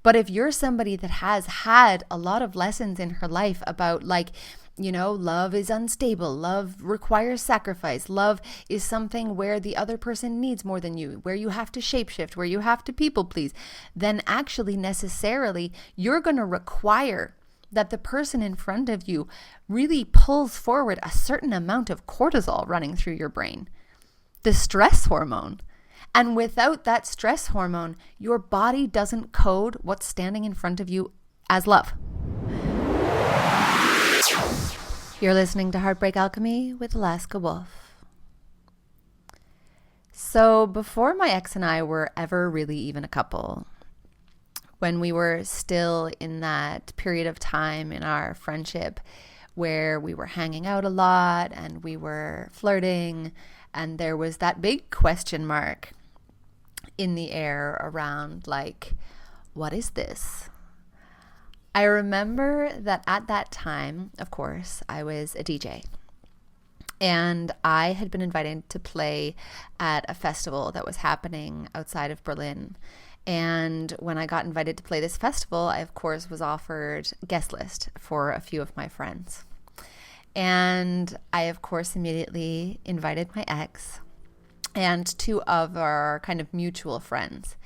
But if you're somebody that has had a lot of lessons in her life about like, love is unstable, love requires sacrifice, love is something where the other person needs more than you, where you have to shapeshift, where you have to people please, then actually necessarily you're going to require that the person in front of you really pulls forward a certain amount of cortisol running through your brain, the stress hormone. And without that stress hormone, your body doesn't code what's standing in front of you as love. You're listening to Heartbreak Alchemy with Alaska Wolf. So before my ex and I were ever really even a couple, when we were still in that period of time in our friendship where we were hanging out a lot and we were flirting, and there was that big question mark in the air around like, what is this? I remember that at that time, of course, I was a DJ. And I had been invited to play at a festival that was happening outside of Berlin. And when I got invited to play this festival, I, of course, was offered guest list for a few of my friends. And I, of course, immediately invited my ex and two of our kind of mutual friends.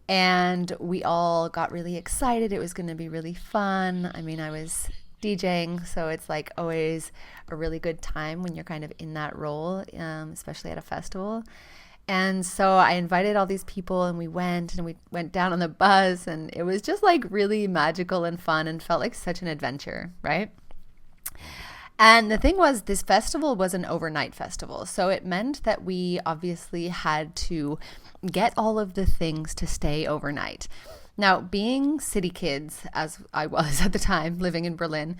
And we all got really excited. It was going to be really fun. I mean, I was DJing, so it's like always a really good time when you're kind of in that role, especially at a festival. And so I invited all these people and we went down on the bus, and it was just like really magical and fun and felt like such an adventure, right? And the thing was, this festival was an overnight festival. So it meant that we obviously had to get all of the things to stay overnight. Now, being city kids, as I was at the time, living in Berlin,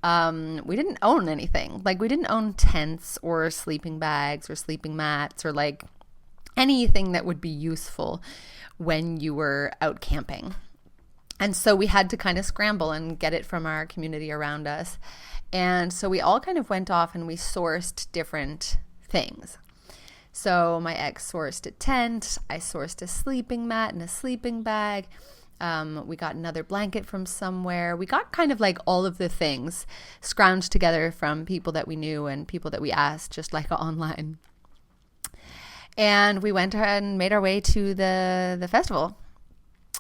we didn't own anything. Like, we didn't own tents or sleeping bags or sleeping mats or like anything that would be useful when you were out camping. And so we had to kind of scramble and get it from our community around us. And so we all kind of went off and we sourced different things. So my ex sourced a tent, I sourced a sleeping mat and a sleeping bag. We got another blanket from somewhere. We got kind of like all of the things scrounged together from people that we knew and people that we asked, just like online. And we went and made our way to the festival.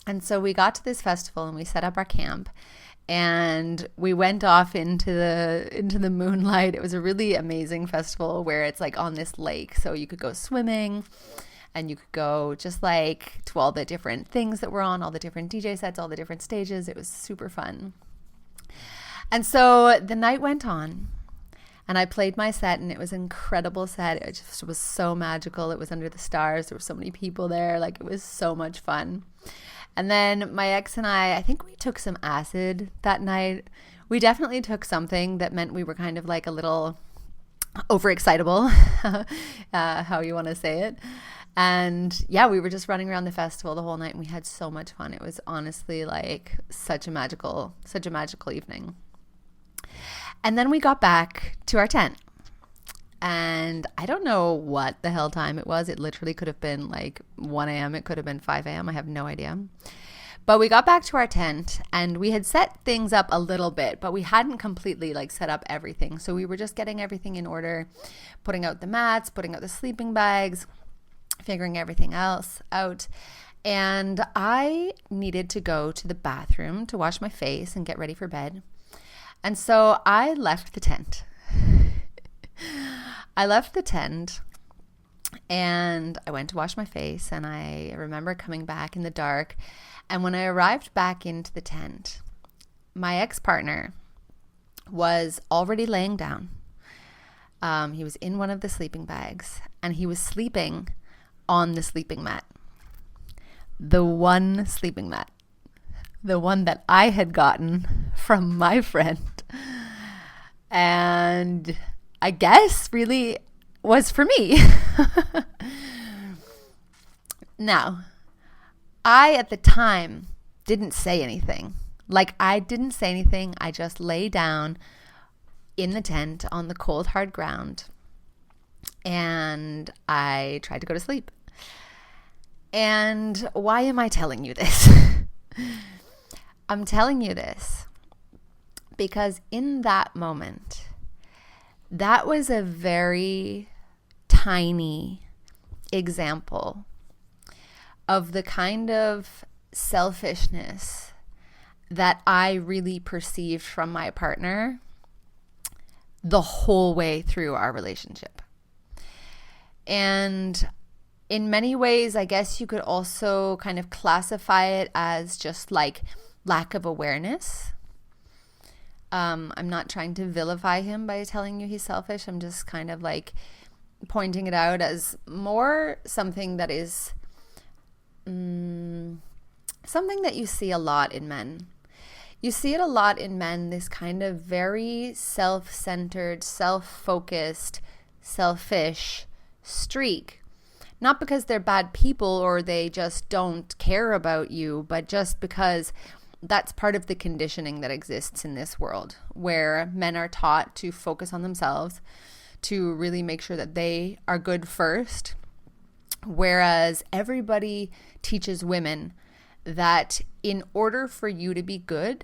And so we got to this festival and we set up our camp. And we went off into the moonlight. It was a really amazing festival where it's like on this lake. So you could go swimming and you could go just like to all the different things that were on, all the different DJ sets, all the different stages. It was super fun. And so the night went on and I played my set, and it was an incredible set. It just was so magical. It was under the stars. There were so many people there. Like, it was so much fun. And then my ex and I think we took some acid that night. We definitely took something that meant we were kind of like a little overexcitable, how you want to say it. And yeah, we were just running around the festival the whole night, and we had so much fun. It was honestly like such a magical evening. And then we got back to our tent. And I don't know what the hell time it was. It literally could have been like 1 a.m. It could have been 5 a.m. I have no idea. But we got back to our tent and we had set things up a little bit, but we hadn't completely like set up everything. So we were just getting everything in order, putting out the mats, putting out the sleeping bags, figuring everything else out. And I needed to go to the bathroom to wash my face and get ready for bed. And so I left the tent. And I went to wash my face, and I remember coming back in the dark. And when I arrived back into the tent, my ex-partner was already laying down. He was in one of the sleeping bags, and he was sleeping on the sleeping mat. The one sleeping mat. The one that I had gotten from my friend. And I guess really was for me. Now, I at the time didn't say anything. Like, I didn't say anything. I just lay down in the tent on the cold, hard ground, and I tried to go to sleep. And why am I telling you this? I'm telling you this because in that moment, that was a very tiny example of the kind of selfishness that I really perceived from my partner the whole way through our relationship. And in many ways, I guess you could also kind of classify it as just like lack of awareness. I'm not trying to vilify him by telling you he's selfish. I'm just kind of like pointing it out as more something that is something that you see a lot in men. You see it a lot in men, this kind of very self-centered, self-focused, selfish streak. Not because they're bad people or they just don't care about you, but just because that's part of the conditioning that exists in this world, where men are taught to focus on themselves, to really make sure that they are good first, whereas everybody teaches women that in order for you to be good,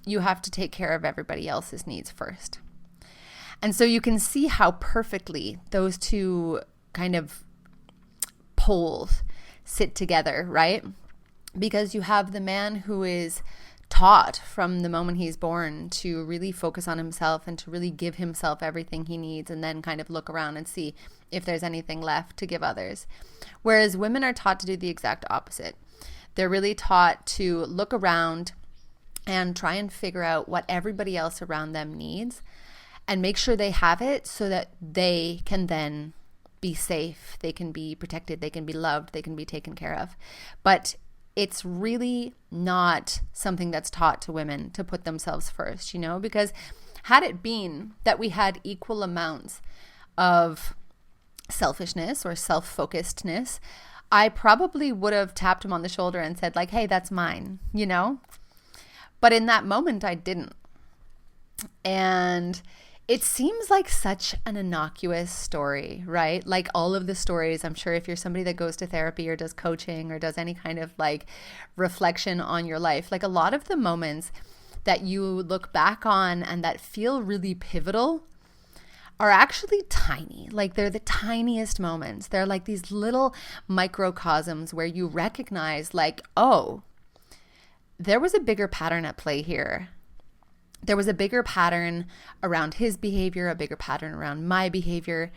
you have to take care of everybody else's needs first. And so you can see how perfectly those two kind of poles sit together, right? Because you have the man who is taught from the moment he's born to really focus on himself and to really give himself everything he needs and then kind of look around and see if there's anything left to give others. Whereas women are taught to do the exact opposite. They're really taught to look around and try and figure out what everybody else around them needs and make sure they have it so that they can then be safe, they can be protected, they can be loved, they can be taken care of. But it's really not something that's taught to women to put themselves first, you know, because had it been that we had equal amounts of selfishness or self-focusedness, I probably would have tapped him on the shoulder and said like, hey, that's mine, you know? But in that moment, I didn't. And it seems like such an innocuous story, right? Like all of the stories, I'm sure if you're somebody that goes to therapy or does coaching or does any kind of like reflection on your life, like a lot of the moments that you look back on and that feel really pivotal are actually tiny. Like they're the tiniest moments. They're like these little microcosms where you recognize like, oh, there was a bigger pattern at play here. There was a bigger pattern around his behavior, a bigger pattern around my behavior.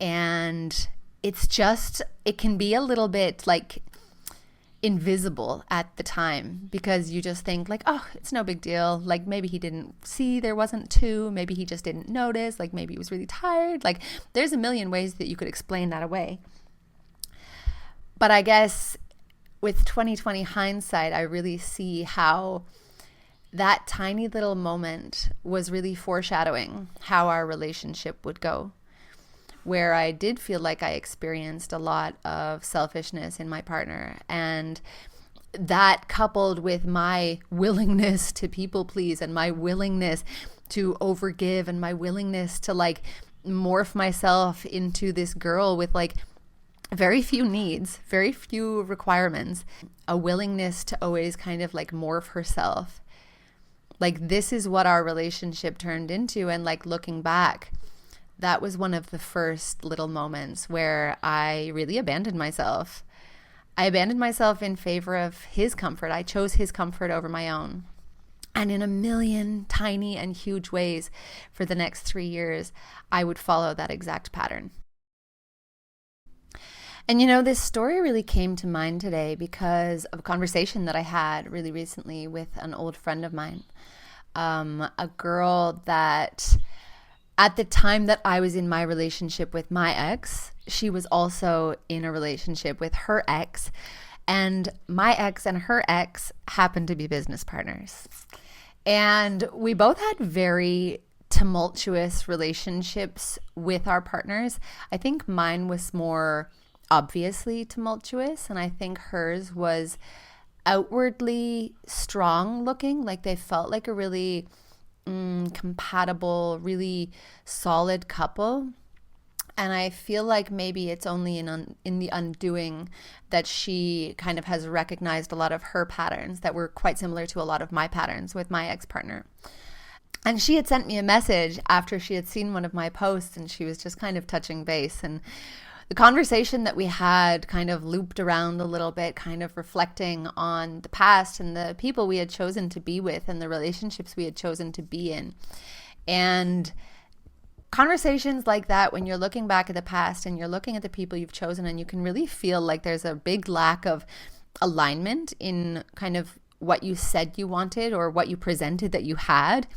And it's just, it can be a little bit like invisible at the time because you just think like, oh, it's no big deal. Like maybe he didn't see there wasn't two. Maybe he just didn't notice. Like maybe he was really tired. Like there's a million ways that you could explain that away. But I guess with 2020 hindsight, I really see how that tiny little moment was really foreshadowing how our relationship would go, where I did feel like I experienced a lot of selfishness in my partner. And that coupled with my willingness to people please and my willingness to overgive and my willingness to like morph myself into this girl with like very few needs, very few requirements, a willingness to always kind of like morph herself. Like this is what our relationship turned into. And like looking back, that was one of the first little moments where I really abandoned myself. I abandoned myself in favor of his comfort. I chose his comfort over my own. And in a million tiny and huge ways for the next 3 years, I would follow that exact pattern. And you know, this story really came to mind today because of a conversation that I had really recently with an old friend of mine. A girl that at the time that I was in my relationship with my ex, she was also in a relationship with her ex. And my ex and her ex happened to be business partners. And we both had very tumultuous relationships with our partners. I think mine was more obviously tumultuous, and I think hers was outwardly strong looking. Like they felt like a really compatible, really solid couple. And I feel like maybe it's only in the undoing that she kind of has recognized a lot of her patterns that were quite similar to a lot of my patterns with my ex-partner. And she had sent me a message after she had seen one of my posts, and she was just kind of touching base. And the conversation that we had kind of looped around a little bit, kind of reflecting on the past and the people we had chosen to be with and the relationships we had chosen to be in. And conversations like that, when you're looking back at the past and you're looking at the people you've chosen, and you can really feel like there's a big lack of alignment in kind of what you said you wanted or what you presented that you had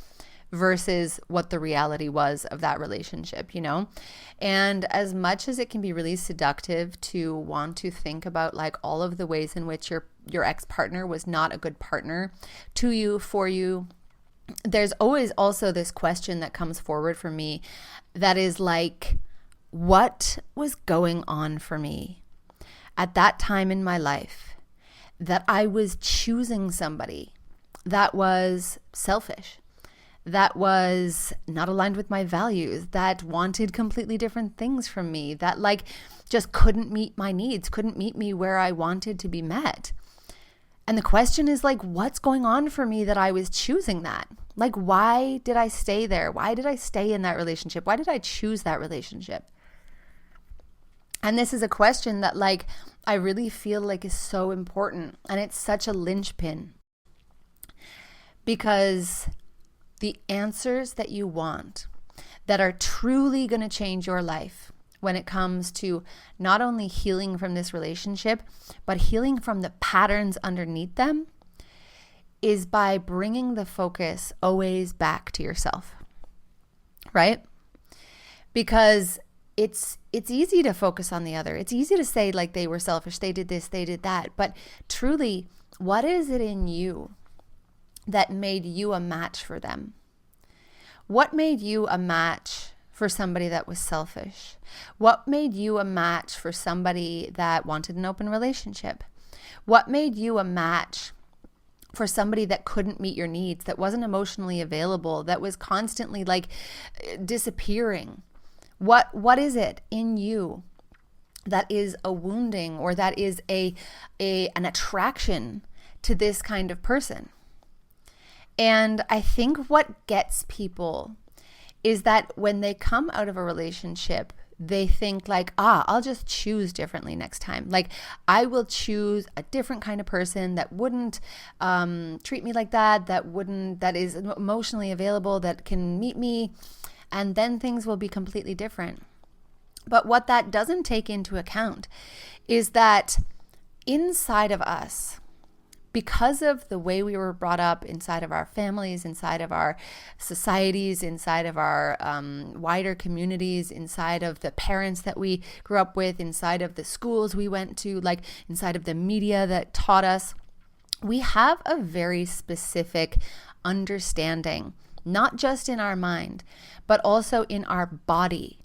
versus what the reality was of that relationship, you know? And as much as it can be really seductive to want to think about like all of the ways in which your ex-partner was not a good partner to you, for you, there's always also this question that comes forward for me that is like, what was going on for me at that time in my life that I was choosing somebody that was selfish, that was not aligned with my values, that wanted completely different things from me, that like just couldn't meet my needs, couldn't meet me where I wanted to be met. And the question is like, what's going on for me that I was choosing that? Like, why did I stay there? Why did I stay in that relationship? Why did I choose that relationship? And this is a question that like, I really feel like is so important. And it's such a linchpin, because the answers that you want that are truly going to change your life when it comes to not only healing from this relationship, but healing from the patterns underneath them, is by bringing the focus always back to yourself, right? Because it's easy to focus on the other. It's easy to say like they were selfish, they did this, they did that. But truly, what is it in you that made you a match for them? What made you a match for somebody that was selfish? What made you a match for somebody that wanted an open relationship? What made you a match for somebody that couldn't meet your needs, that wasn't emotionally available, that was constantly like disappearing? What is it in you that is a wounding, or that is an attraction to this kind of person? And I think what gets people is that when they come out of a relationship, they think like, I'll just choose differently next time. Like, I will choose a different kind of person that wouldn't treat me like that is emotionally available, that can meet me, and then things will be completely different. But what that doesn't take into account is that inside of us, because of the way we were brought up inside of our families, inside of our societies, inside of our wider communities, inside of the parents that we grew up with, inside of the schools we went to, like inside of the media that taught us, we have a very specific understanding, not just in our mind, but also in our body,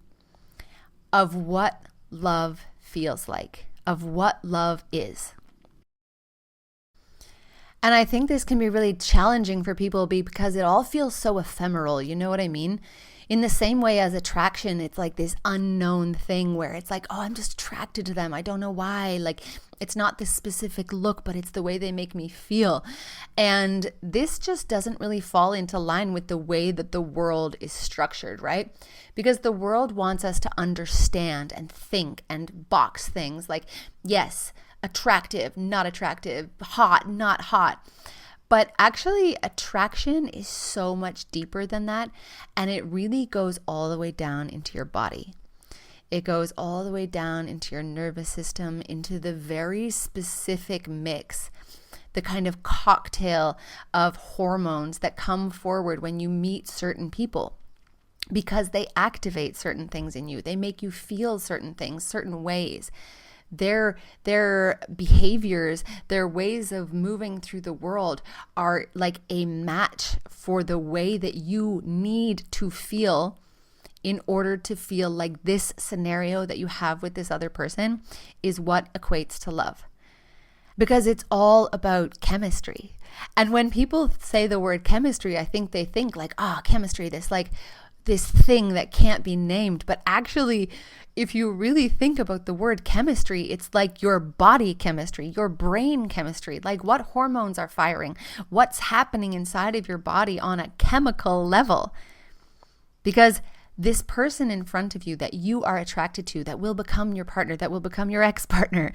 of what love feels like, of what love is. And I think this can be really challenging for people because it all feels so ephemeral. You know what I mean? In the same way as attraction, it's like this unknown thing where it's like, I'm just attracted to them. I don't know why. Like, it's not this specific look, but it's the way they make me feel. And this just doesn't really fall into line with the way that the world is structured, right? Because the world wants us to understand and think and box things like, yes, attractive, not attractive, hot, not hot. But actually, attraction is so much deeper than that. And it really goes all the way down into your body. It goes all the way down into your nervous system, into the very specific mix, the kind of cocktail of hormones that come forward when you meet certain people, because they activate certain things in you. They make you feel certain things, certain ways. Their behaviors, their ways of moving through the world are like a match for the way that you need to feel in order to feel like this scenario that you have with this other person is what equates to love. Because it's all about chemistry. And when people say the word chemistry, I think they think like, chemistry, this thing that can't be named. But actually, if you really think about the word chemistry, it's like your body chemistry, your brain chemistry, like what hormones are firing, what's happening inside of your body on a chemical level. Because this person in front of you that you are attracted to, that will become your partner, that will become your ex-partner,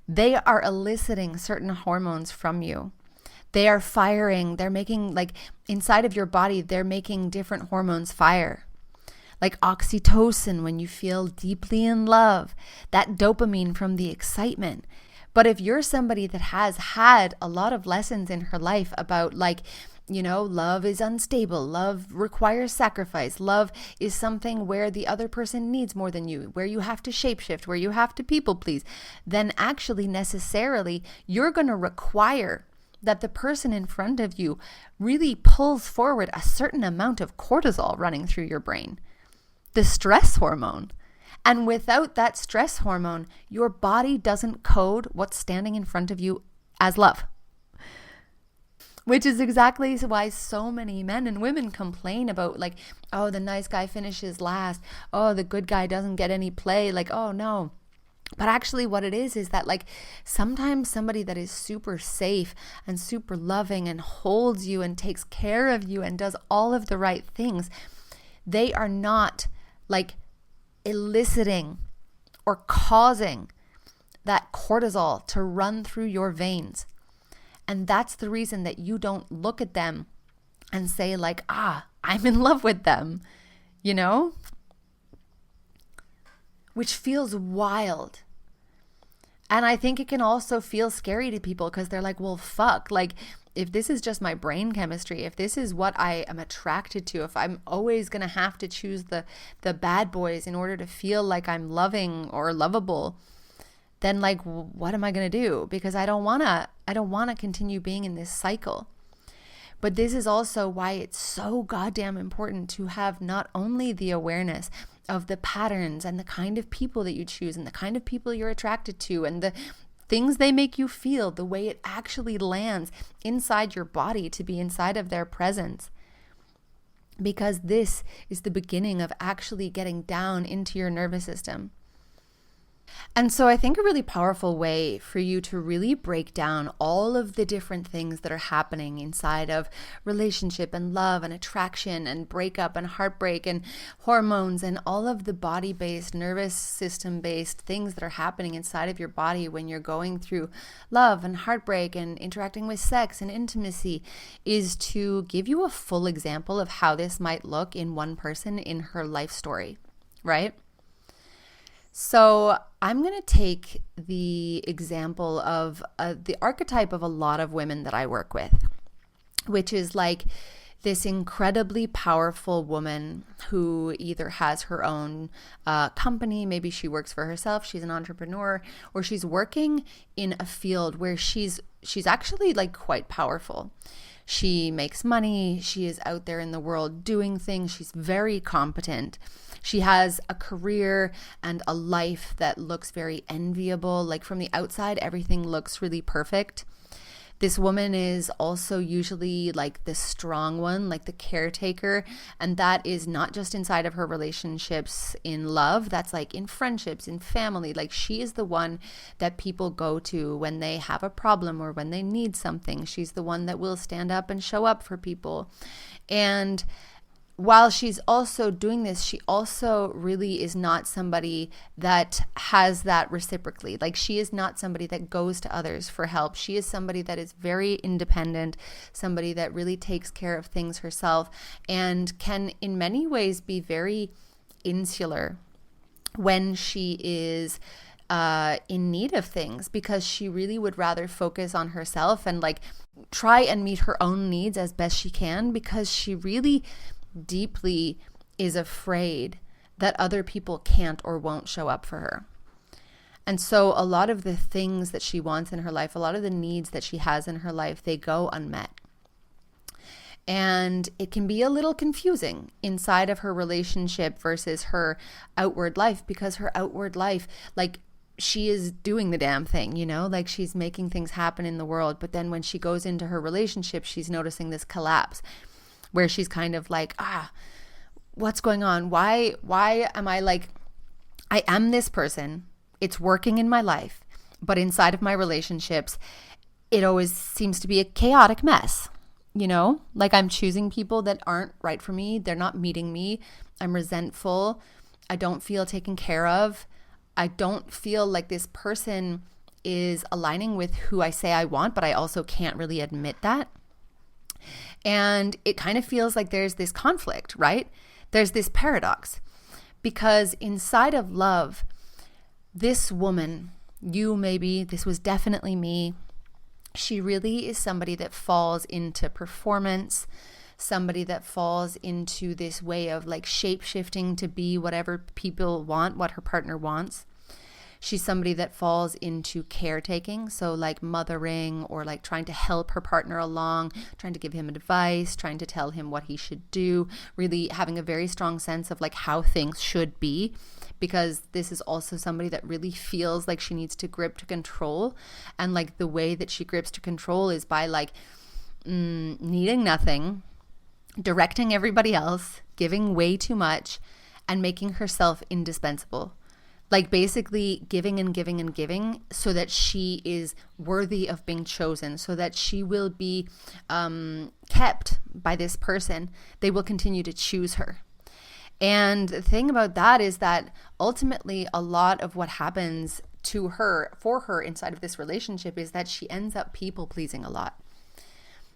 they are eliciting certain hormones from you. They are firing, they're making, like inside of your body, they're making different hormones fire. Like oxytocin when you feel deeply in love, that dopamine from the excitement. But if you're somebody that has had a lot of lessons in her life about like, you know, love is unstable, love requires sacrifice, love is something where the other person needs more than you, where you have to shapeshift, where you have to people please, then actually necessarily you're going to require that the person in front of you really pulls forward a certain amount of cortisol running through your brain, the stress hormone. And without that stress hormone, your body doesn't code what's standing in front of you as love. Which is exactly why so many men and women complain about like, oh, the nice guy finishes last. Oh, the good guy doesn't get any play. Like, oh no. But actually what it is that like sometimes somebody that is super safe and super loving and holds you and takes care of you and does all of the right things, they are not like eliciting or causing that cortisol to run through your veins. And that's the reason that you don't look at them and say like, I'm in love with them, you know? Which feels wild. And I think it can also feel scary to people because they're like, well, fuck, like if this is just my brain chemistry, if this is what I am attracted to, if I'm always going to have to choose the bad boys in order to feel like I'm loving or lovable, then like, what am I going to do? Because I don't want to continue being in this cycle. But this is also why it's so goddamn important to have not only the awareness of the patterns and the kind of people that you choose and the kind of people you're attracted to and the things they make you feel, the way it actually lands inside your body to be inside of their presence. Because this is the beginning of actually getting down into your nervous system. And so I think a really powerful way for you to really break down all of the different things that are happening inside of relationship and love and attraction and breakup and heartbreak and hormones and all of the body-based, nervous system-based things that are happening inside of your body when you're going through love and heartbreak and interacting with sex and intimacy is to give you a full example of how this might look in one person in her life story, right? So I'm going to take the example of the archetype of a lot of women that I work with, which is like this incredibly powerful woman who either has her own company, maybe she works for herself, she's an entrepreneur, or she's working in a field where she's actually like quite powerful. She makes money, she is out there in the world doing things, she's very competent. She has a career and a life that looks very enviable. Like from the outside, everything looks really perfect. This woman is also usually like the strong one, like the caretaker. And that is not just inside of her relationships in love. That's like in friendships, in family. Like she is the one that people go to when they have a problem or when they need something. She's the one that will stand up and show up for people. And while she's also doing this, she also really is not somebody that has that reciprocally. Like she is not somebody that goes to others for help. She is somebody that is very independent, somebody that really takes care of things herself and can in many ways be very insular when she is in need of things, because she really would rather focus on herself and like try and meet her own needs as best she can, because she really deeply is afraid that other people can't or won't show up for her. And so a lot of the things that she wants in her life, a lot of the needs that she has in her life, they go unmet. And it can be a little confusing inside of her relationship versus her outward life, because her outward life, like she is doing the damn thing, you know, like she's making things happen in the world. But then when she goes into her relationship, she's noticing this collapse where she's kind of like, what's going on? Why am I like, I am this person. It's working in my life. But inside of my relationships, it always seems to be a chaotic mess. You know, like I'm choosing people that aren't right for me. They're not meeting me. I'm resentful. I don't feel taken care of. I don't feel like this person is aligning with who I say I want, but I also can't really admit that. And it kind of feels like there's this conflict, right? There's this paradox. Because inside of love, this woman, you maybe, this was definitely me, she really is somebody that falls into performance, somebody that falls into this way of like shape-shifting to be whatever people want, what her partner wants. She's somebody that falls into caretaking, so like mothering or like trying to help her partner along, trying to give him advice, trying to tell him what he should do, really having a very strong sense of like how things should be, because this is also somebody that really feels like she needs to grip to control. And like the way that she grips to control is by like needing nothing, directing everybody else, giving way too much, and making herself indispensable. Like basically giving and giving and giving so that she is worthy of being chosen, so that she will be kept by this person. They will continue to choose her. And the thing about that is that ultimately a lot of what happens to her, for her inside of this relationship, is that she ends up people pleasing a lot.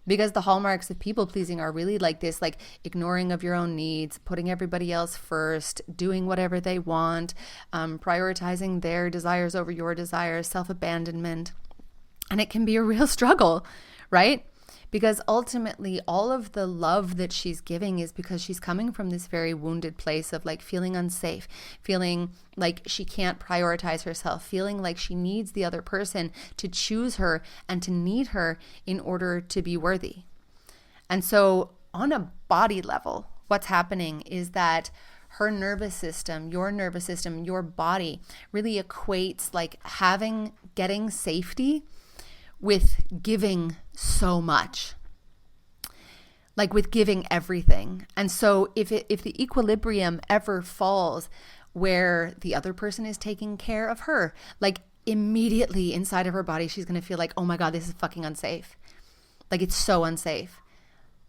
Because the hallmarks of people pleasing are really like this, like ignoring of your own needs, putting everybody else first, doing whatever they want, prioritizing their desires over your desires, self-abandonment. And it can be a real struggle, right? Because ultimately all of the love that she's giving is because she's coming from this very wounded place of like feeling unsafe, feeling like she can't prioritize herself, feeling like she needs the other person to choose her and to need her in order to be worthy. And so on a body level, what's happening is that her nervous system, your body really equates like getting safety with giving so much, like with giving everything. And so if the equilibrium ever falls where the other person is taking care of her, like immediately inside of her body, she's going to feel like, oh my God, this is fucking unsafe. Like it's so unsafe.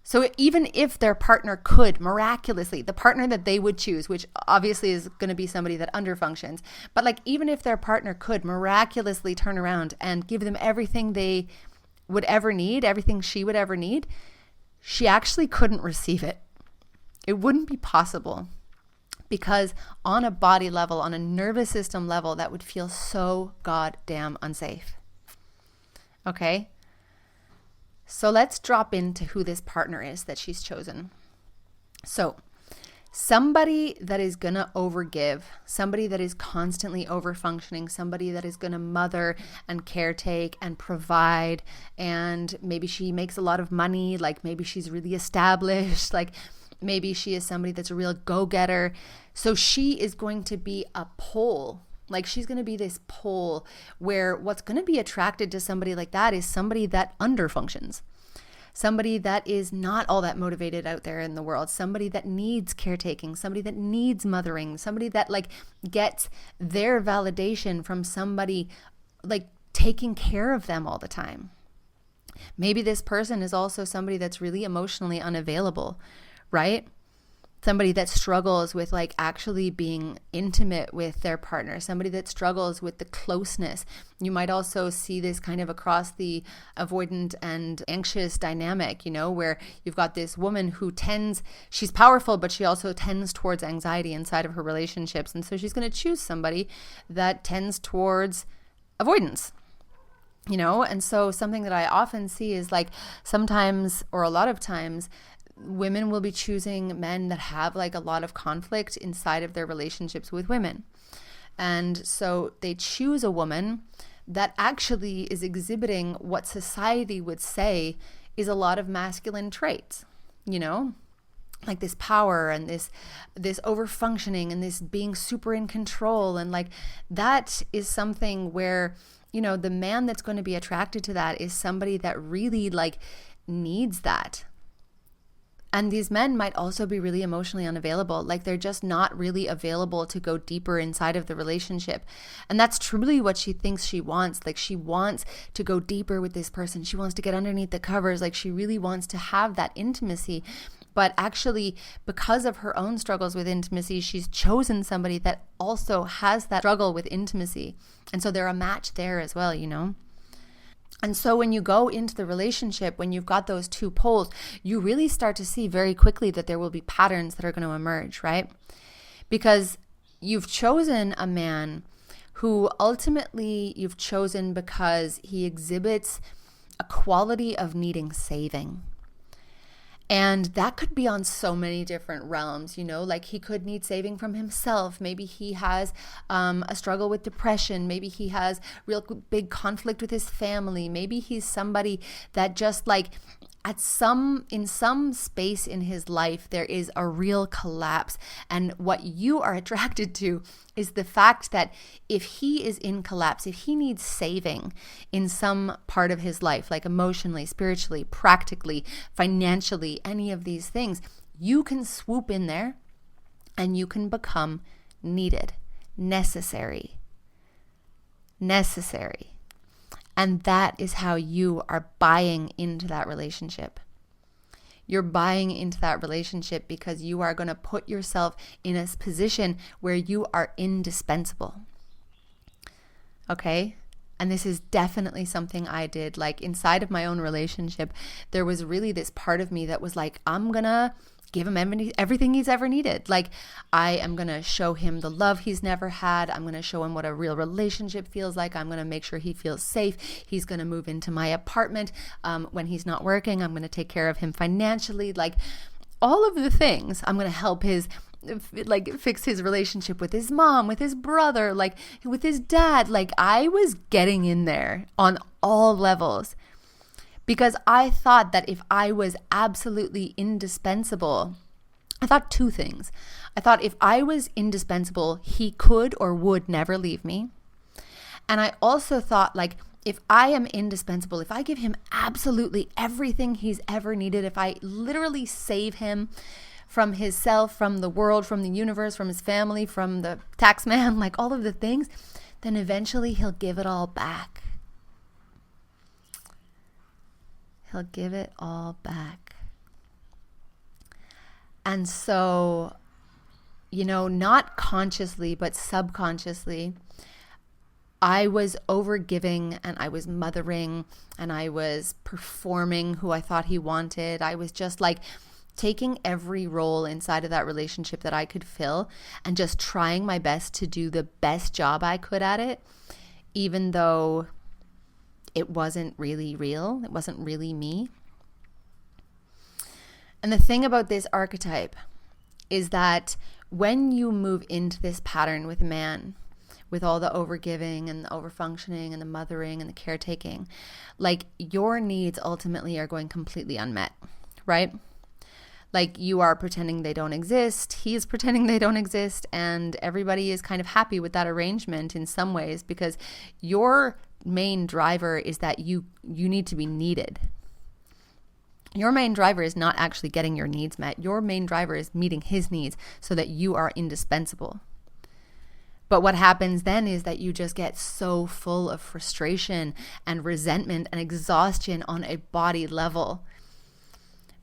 So even if their partner could miraculously, the partner that they would choose, which obviously is going to be somebody that underfunctions, but like even if their partner could miraculously turn around and give them everything they would ever need, everything she would ever need, she actually couldn't receive it. It wouldn't be possible, because on a body level, on a nervous system level, that would feel so goddamn unsafe. Okay? So let's drop into who this partner is that she's chosen. So somebody that is going to overgive, somebody that is constantly overfunctioning, somebody that is going to mother and caretake and provide, and maybe she makes a lot of money, like maybe she's really established, like maybe she is somebody that's a real go-getter. So she is going to be a pole. Like she's going to be this pole where what's going to be attracted to somebody like that is somebody that underfunctions, somebody that is not all that motivated out there in the world, somebody that needs caretaking, somebody that needs mothering, somebody that like gets their validation from somebody like taking care of them all the time. Maybe this person is also somebody that's really emotionally unavailable, right? Somebody that struggles with like actually being intimate with their partner, somebody that struggles with the closeness. You might also see this kind of across the avoidant and anxious dynamic, you know, where you've got this woman who she's powerful, but she also tends towards anxiety inside of her relationships. And so she's going to choose somebody that tends towards avoidance. You know, and so something that I often see is like sometimes, or a lot of times, women will be choosing men that have like a lot of conflict inside of their relationships with women. And so they choose a woman that actually is exhibiting what society would say is a lot of masculine traits, you know, like this power and this overfunctioning and this being super in control. And like that is something where, you know, the man that's going to be attracted to that is somebody that really like needs that. And these men might also be really emotionally unavailable. Like they're just not really available to go deeper inside of the relationship. And that's truly what she thinks she wants. Like she wants to go deeper with this person. She wants to get underneath the covers. Like she really wants to have that intimacy. But actually, because of her own struggles with intimacy, she's chosen somebody that also has that struggle with intimacy. And so they're a match there as well, you know? And so when you go into the relationship, when you've got those two poles, you really start to see very quickly that there will be patterns that are going to emerge, right? Because you've chosen a man who ultimately you've chosen because he exhibits a quality of needing saving. And that could be on so many different realms, you know, like he could need saving from himself. Maybe he has a struggle with depression. Maybe he has real big conflict with his family. Maybe he's somebody that just like in some space in his life, there is a real collapse. And what you are attracted to is the fact that if he is in collapse, if he needs saving in some part of his life, like emotionally, spiritually, practically, financially, any of these things, you can swoop in there and you can become needed, necessary. And that is how you are buying into that relationship. You're buying into that relationship because you are going to put yourself in a position where you are indispensable. Okay? And this is definitely something I did. Like inside of my own relationship, there was really this part of me that was like, I'm going to give him everything he's ever needed. Like I am going to show him the love he's never had. I'm going to show him what a real relationship feels like. I'm going to make sure he feels safe. He's going to move into my apartment. When he's not working, I'm going to take care of him financially. Like all of the things. I'm going to help fix his relationship with his mom, with his brother, like with his dad. Like I was getting in there on all levels. Because I thought that if I was absolutely indispensable, I thought two things. I thought if I was indispensable, he could or would never leave me. And I also thought like, if I am indispensable, if I give him absolutely everything he's ever needed, if I literally save him from himself, from the world, from the universe, from his family, from the tax man, like all of the things, then eventually he'll give it all back. He'll give it all back. And so, you know, not consciously, but subconsciously, I was overgiving and I was mothering and I was performing who I thought he wanted. I was just like taking every role inside of that relationship that I could fill and just trying my best to do the best job I could at it, even though it wasn't really real. It wasn't really me. And the thing about this archetype is that when you move into this pattern with a man, with all the overgiving and the overfunctioning and the mothering and the caretaking, like your needs ultimately are going completely unmet, right? Like you are pretending they don't exist, he is pretending they don't exist, and everybody is kind of happy with that arrangement in some ways because your main driver is that you need to be needed. Your main driver is not actually getting your needs met. Your main driver is meeting his needs so that you are indispensable. But what happens then is that you just get so full of frustration and resentment and exhaustion on a body level.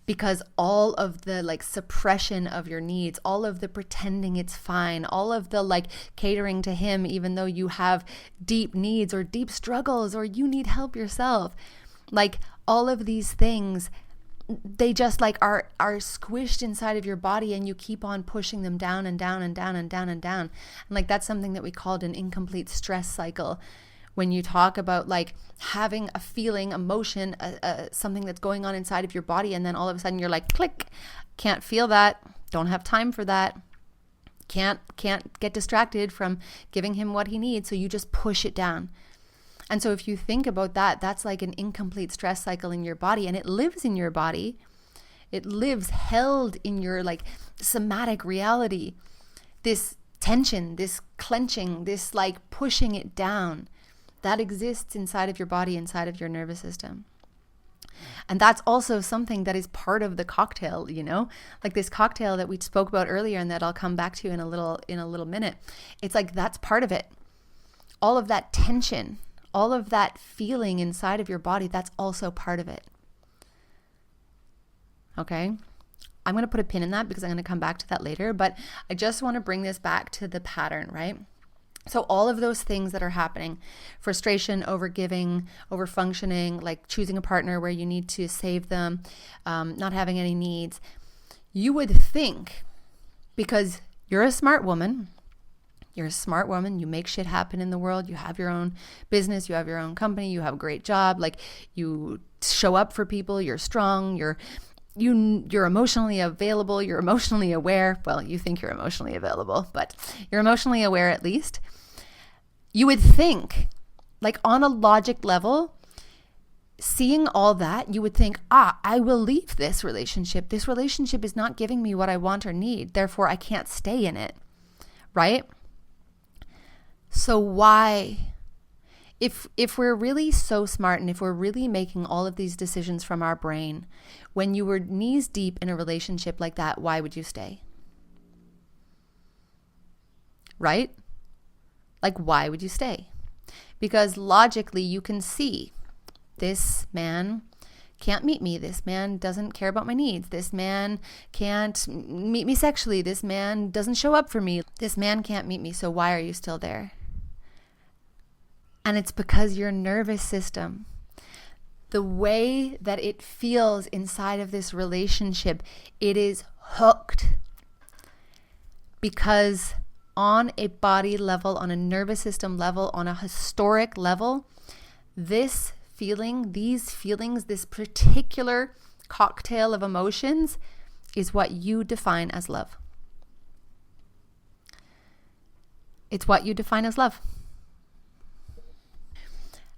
Because all of the like suppression of your needs, all of the pretending it's fine, all of the like catering to him, even though you have deep needs or deep struggles or you need help yourself, like all of these things, they just like are squished inside of your body and you keep on pushing them down and down and down and down and down. And like that's something that we called an incomplete stress cycle. When you talk about like having a feeling, emotion, something that's going on inside of your body, and then all of a sudden you're like, click, can't feel that, don't have time for that, can't get distracted from giving him what he needs, so you just push it down. And so if you think about that, that's like an incomplete stress cycle in your body, and it lives in your body. It lives held in your like somatic reality. This tension, this clenching, this like pushing it down, that exists inside of your body, inside of your nervous system. And that's also something that is part of the cocktail, like this cocktail that we spoke about earlier and that I'll come back to in a little minute. It's like, that's part of it. All of that tension, all of that feeling inside of your body, that's also part of it. Okay? I'm going to put a pin in that because I'm going to come back to that later, but I just want to bring this back to the pattern, right? So all of those things that are happening, frustration, overgiving, overfunctioning, like choosing a partner where you need to save them, not having any needs, you would think, because you're a smart woman, you make shit happen in the world, you have your own business, you have your own company, you have a great job, like you show up for people, you're strong, you're emotionally available, you're emotionally aware. Well, you think you're emotionally available, but you're emotionally aware at least. You would think, like on a logic level, seeing all that, you would think, I will leave this relationship. This relationship is not giving me what I want or need. Therefore, I can't stay in it, right? So why? If we're really so smart and if we're really making all of these decisions from our brain, when you were knees deep in a relationship like that, why would you stay? Right? Like, why would you stay? Because logically you can see this man can't meet me. This man doesn't care about my needs. This man can't meet me sexually. This man doesn't show up for me. This man can't meet me. So why are you still there? And it's because your nervous system, the way that it feels inside of this relationship, it is hooked. Because on a body level, on a nervous system level, on a historic level, this feeling, these feelings, this particular cocktail of emotions is what you define as love. It's what you define as love.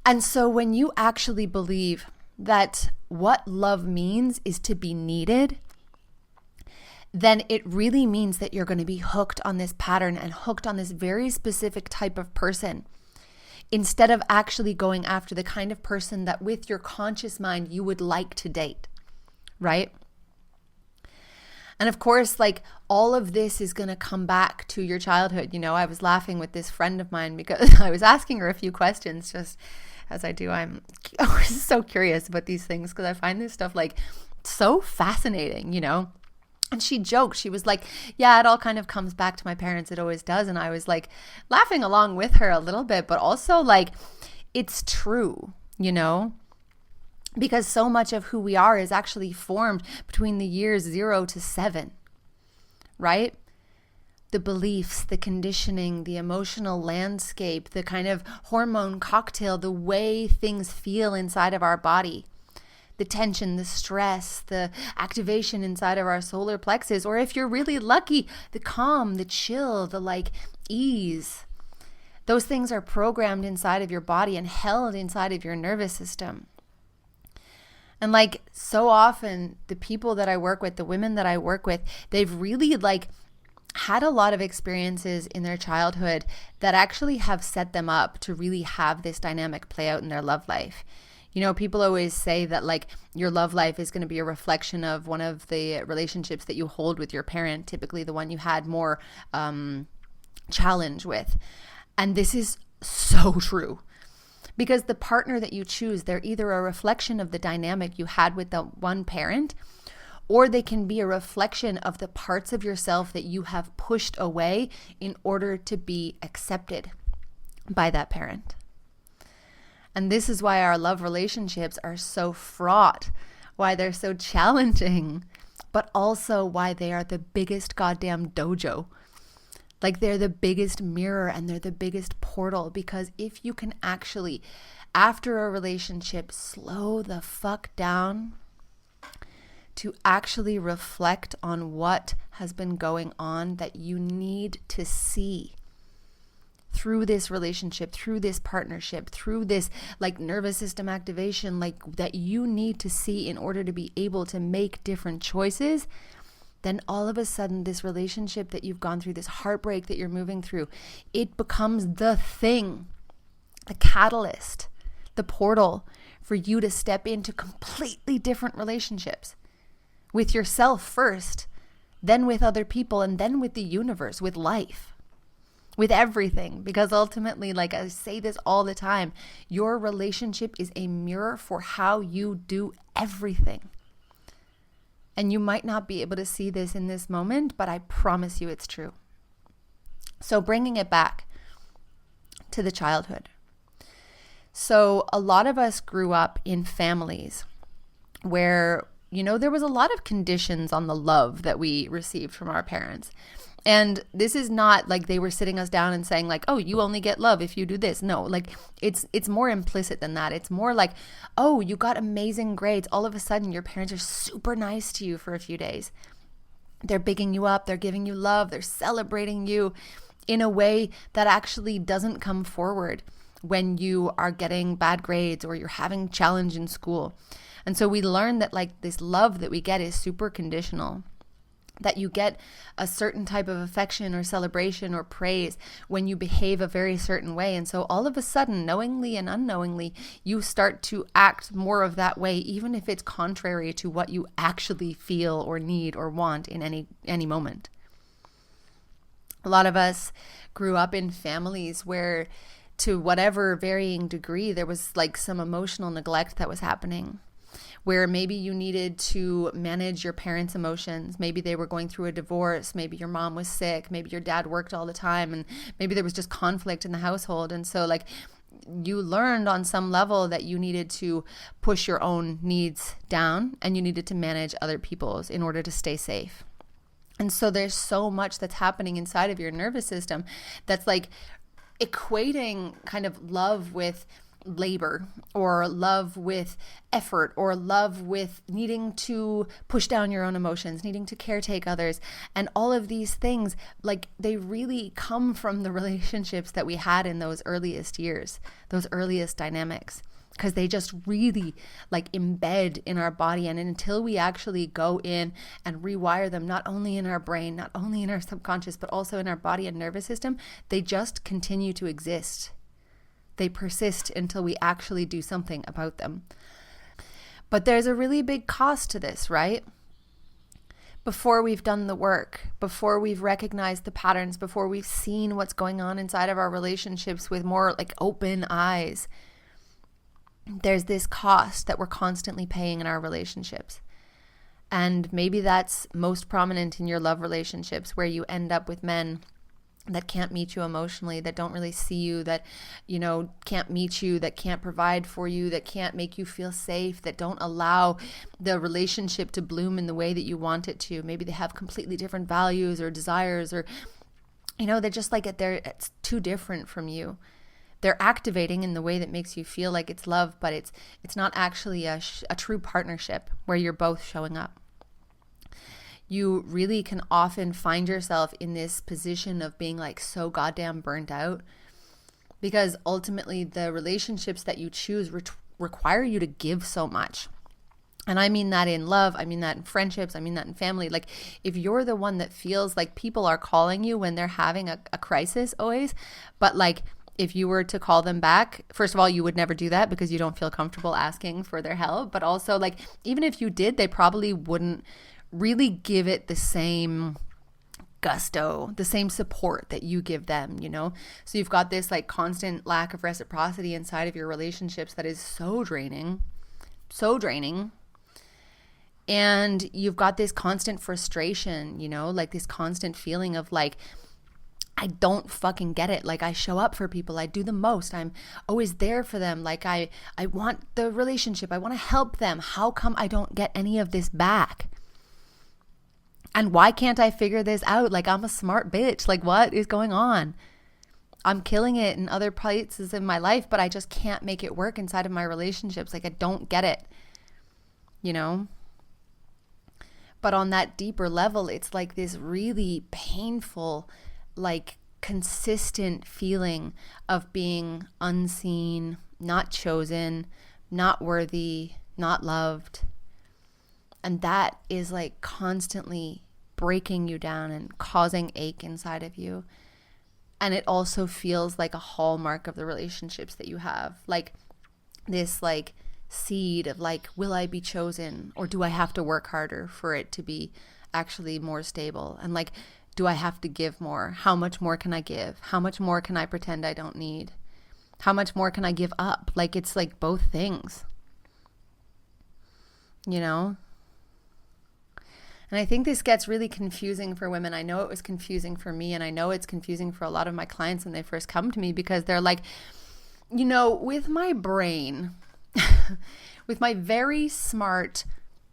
And so when you actually believe that what love means is to be needed, then it really means that you're going to be hooked on this pattern and hooked on this very specific type of person, instead of actually going after the kind of person that with your conscious mind you would like to date, right? And of course, like all of this is going to come back to your childhood. I was laughing with this friend of mine because I was asking her a few questions, just as I do. I'm always so curious about these things because I find this stuff like so fascinating, And she joked, she was like, yeah, it all kind of comes back to my parents. It always does. And I was like laughing along with her a little bit, but also like, it's true, because so much of who we are is actually formed between the years 0 to 7, right? The beliefs, the conditioning, the emotional landscape, the kind of hormone cocktail, the way things feel inside of our body. The tension, the stress, the activation inside of our solar plexus, or if you're really lucky, the calm, the chill, the like ease. Those things are programmed inside of your body and held inside of your nervous system. And like so often, the people that I work with, the women that I work with, they've really like had a lot of experiences in their childhood that actually have set them up to really have this dynamic play out in their love life. People always say that like your love life is going to be a reflection of one of the relationships that you hold with your parent, typically the one you had more challenge with. And this is so true, because the partner that you choose, they're either a reflection of the dynamic you had with the one parent, or they can be a reflection of the parts of yourself that you have pushed away in order to be accepted by that parent. And this is why our love relationships are so fraught, why they're so challenging, but also why they are the biggest goddamn dojo. Like they're the biggest mirror and they're the biggest portal, because if you can actually, after a relationship, slow the fuck down to actually reflect on what has been going on that you need to see through this relationship, through this partnership, through this like nervous system activation, like that you need to see in order to be able to make different choices, then all of a sudden this relationship that you've gone through, this heartbreak that you're moving through, it becomes the thing, the catalyst, the portal for you to step into completely different relationships with yourself first, then with other people, and then with the universe, with life, with everything. Because ultimately, like I say this all the time, your relationship is a mirror for how you do everything. And you might not be able to see this in this moment, but I promise you it's true. So bringing it back to the childhood. So a lot of us grew up in families where, there was a lot of conditions on the love that we received from our parents. And this is not like they were sitting us down and saying like, oh, you only get love if you do this. No, like it's more implicit than that. It's more like, oh, you got amazing grades. All of a sudden your parents are super nice to you for a few days. They're bigging you up. They're giving you love. They're celebrating you in a way that actually doesn't come forward when you are getting bad grades or you're having challenge in school. And so we learn that like this love that we get is super conditional, that you get a certain type of affection or celebration or praise when you behave a very certain way. And so all of a sudden, knowingly and unknowingly, you start to act more of that way, even if it's contrary to what you actually feel or need or want in any moment. A lot of us grew up in families where, to whatever varying degree, there was like some emotional neglect that was happening, where maybe you needed to manage your parents' emotions. Maybe they were going through a divorce. Maybe your mom was sick. Maybe your dad worked all the time, and maybe there was just conflict in the household. And so like you learned on some level that you needed to push your own needs down and you needed to manage other people's in order to stay safe. And so there's so much that's happening inside of your nervous system that's like equating kind of love with labor, or love with effort, or love with needing to push down your own emotions, needing to caretake others. And all of these things, like they really come from the relationships that we had in those earliest years, those earliest dynamics, because they just really like embed in our body. And until we actually go in and rewire them, not only in our brain, not only in our subconscious, but also in our body and nervous system, they just continue to exist. They persist until we actually do something about them. But there's a really big cost to this, right? Before we've done the work, before we've recognized the patterns, before we've seen what's going on inside of our relationships with more like open eyes, there's this cost that we're constantly paying in our relationships. And maybe that's most prominent in your love relationships, where you end up with men that can't meet you emotionally, that don't really see you, that, can't meet you, that can't provide for you, that can't make you feel safe, that don't allow the relationship to bloom in the way that you want it to. Maybe they have completely different values or desires, or, they're just like, it's too different from you. They're activating in the way that makes you feel like it's love, but it's not actually a true partnership where you're both showing up. You really can often find yourself in this position of being like so goddamn burnt out, because ultimately the relationships that you choose require you to give so much. And I mean that in love, I mean that in friendships, I mean that in family. Like if you're the one that feels like people are calling you when they're having a crisis always, but like if you were to call them back, first of all, you would never do that because you don't feel comfortable asking for their help. But also like even if you did, they probably wouldn't really give it the same gusto, the same support that you give them, So you've got this like constant lack of reciprocity inside of your relationships that is so draining. And you've got this constant frustration, like this constant feeling of like, I don't fucking get it. Like I show up for people. I do the most. I'm always there for them. Like I want the relationship. I want to help them. How come I don't get any of this back? And why can't I figure this out? Like I'm a smart bitch. Like what is going on? I'm killing it in other places in my life, but I just can't make it work inside of my relationships. Like I don't get it, But on that deeper level, it's like this really painful, like consistent feeling of being unseen, not chosen, not worthy, not loved. And that is like constantly breaking you down and causing ache inside of you. And it also feels like a hallmark of the relationships that you have. Like this like seed of like, will I be chosen, or do I have to work harder for it to be actually more stable? And like, do I have to give more? How much more can I give? How much more can I pretend I don't need? How much more can I give up? Like, it's like both things, you know? And I think this gets really confusing for women. I know it was confusing for me, and I know it's confusing for a lot of my clients when they first come to me, because they're like, you know, with my brain, with my very smart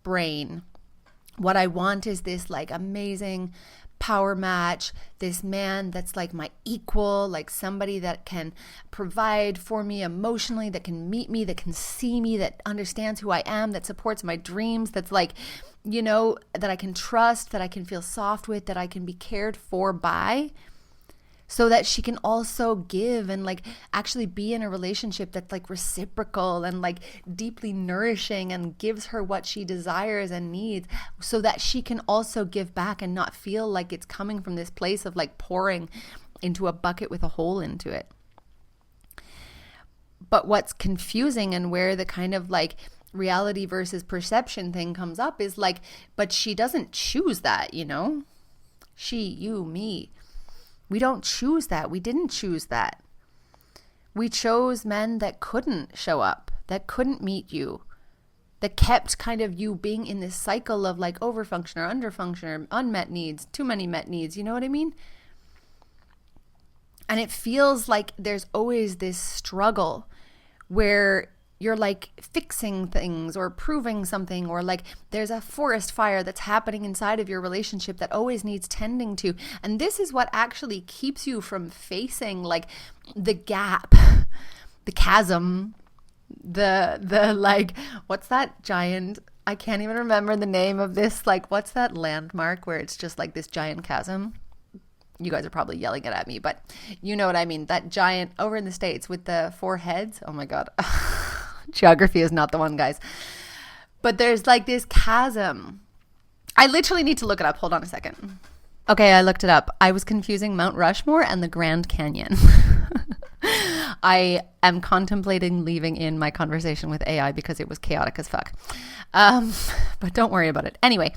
brain, what I want is this like amazing power match, this man that's like my equal, like somebody that can provide for me emotionally, that can meet me, that can see me, that understands who I am, that supports my dreams, that's like, you know, that I can trust, that I can feel soft with, that I can be cared for by, so that she can also give and like actually be in a relationship that's like reciprocal and like deeply nourishing and gives her what she desires and needs, so that she can also give back and not feel like it's coming from this place of like pouring into a bucket with a hole into it. But what's confusing, and where the kind of like reality versus perception thing comes up, is like, but she doesn't choose that, you know? She, you, me. We don't choose that. We didn't choose that. We chose men that couldn't show up, that couldn't meet you, that kept kind of you being in this cycle of like overfunction or underfunction or unmet needs, too many met needs. You know what I mean? And it feels like there's always this struggle where you're like fixing things or proving something, or like there's a forest fire that's happening inside of your relationship that always needs tending to. And this is what actually keeps you from facing like the gap, the chasm, the like, what's that giant, I can't even remember the name of this, like, what's that landmark where it's just like this giant chasm? You guys are probably yelling it at me, but you know what I mean. That giant over in the States with the 4 heads. Oh my God. Geography is not the one, guys. But there's like this chasm. I literally need to look it up. Hold on a second. Okay, I looked it up. I was confusing Mount Rushmore and the Grand Canyon. I am contemplating leaving in my conversation with AI because it was chaotic as fuck. But don't worry about it. Anyway,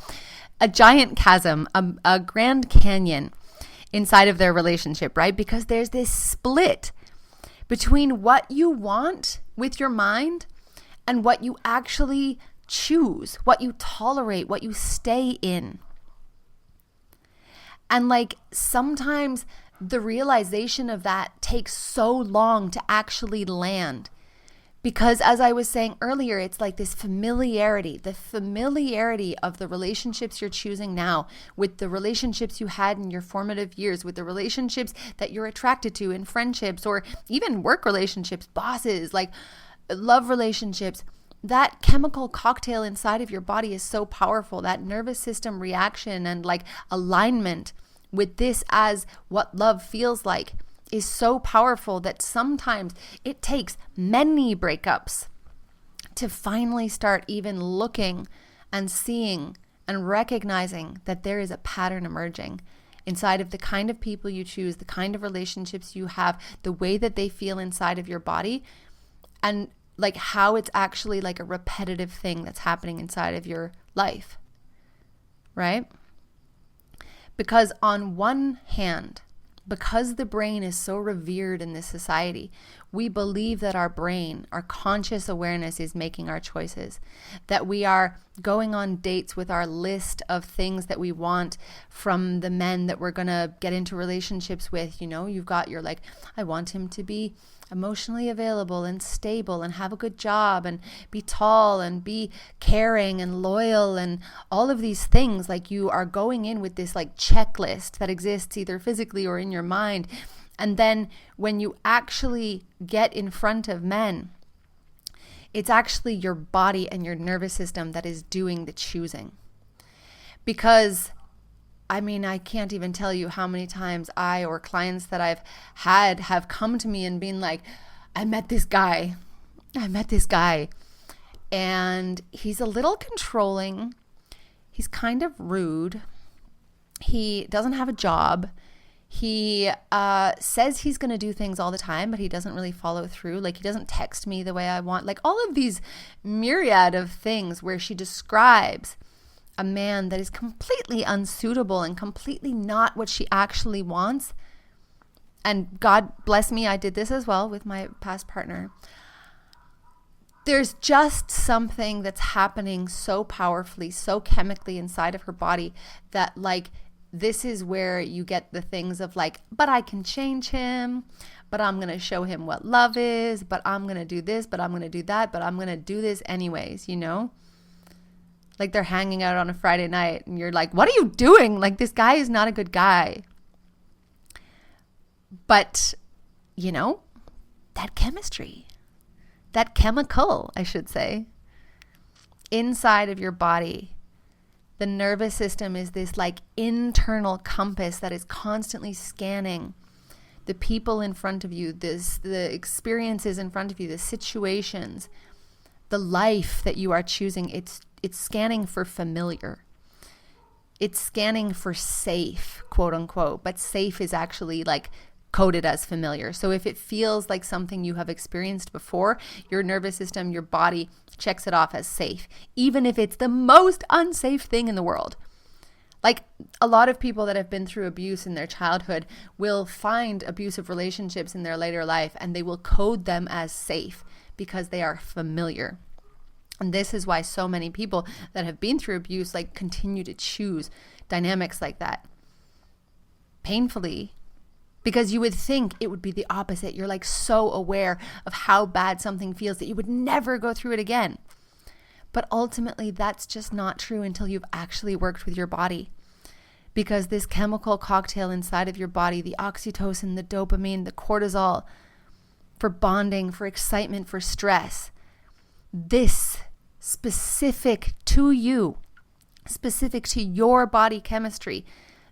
a giant chasm, a Grand Canyon inside of their relationship, right? Because there's this split between what you want with your mind and what you actually choose, what you tolerate, what you stay in. And like sometimes the realization of that takes so long to actually land. Because as I was saying earlier, it's like this familiarity, the familiarity of the relationships you're choosing now with the relationships you had in your formative years, with the relationships that you're attracted to in friendships or even work relationships, bosses, like love relationships. That chemical cocktail inside of your body is so powerful. That nervous system reaction and like alignment with this as what love feels like is so powerful that sometimes it takes many breakups to finally start even looking and seeing and recognizing that there is a pattern emerging inside of the kind of people you choose, the kind of relationships you have, the way that they feel inside of your body, and like how it's actually like a repetitive thing that's happening inside of your life, right? Because on one hand, because the brain is so revered in this society, we believe that our brain, our conscious awareness is making our choices, that we are going on dates with our list of things that we want from the men that we're going to get into relationships with. You know, you've got your like, I want him to be emotionally available and stable and have a good job and be tall and be caring and loyal and all of these things. Like you are going in with this like checklist that exists either physically or in your mind. And then when you actually get in front of men, it's actually your body and your nervous system that is doing the choosing. Because I mean, I can't even tell you how many times I or clients that I've had have come to me and been like, I met this guy and he's a little controlling. He's kind of rude. He doesn't have a job. He says he's going to do things all the time, but he doesn't really follow through. Like, he doesn't text me the way I want. Like, all of these myriad of things where she describes a man that is completely unsuitable and completely not what she actually wants. And God bless me, I did this as well with my past partner. There's just something that's happening so powerfully, so chemically inside of her body that, like, this is where you get the things of like, but I can change him, but I'm going to show him what love is, but I'm going to do this, but I'm going to do that, but I'm going to do this anyways, you know? Like, they're hanging out on a Friday night and you're like, what are you doing? Like, this guy is not a good guy. But, you know, that chemistry, that chemical, I should say, inside of your body, the nervous system is this like internal compass that is constantly scanning the people in front of you, the experiences in front of you, the situations, the life that you are choosing. It's scanning for familiar. It's scanning for safe, quote unquote, but safe is actually like coded as familiar. So if it feels like something you have experienced before, your nervous system, your body checks it off as safe, even if it's the most unsafe thing in the world. Like, a lot of people that have been through abuse in their childhood will find abusive relationships in their later life and they will code them as safe because they are familiar. And this is why so many people that have been through abuse like continue to choose dynamics like that painfully. Because you would think it would be the opposite. You're like so aware of how bad something feels that you would never go through it again. But ultimately, that's just not true until you've actually worked with your body. Because this chemical cocktail inside of your body, the oxytocin, the dopamine, the cortisol, for bonding, for excitement, for stress, this specific to you, specific to your body chemistry,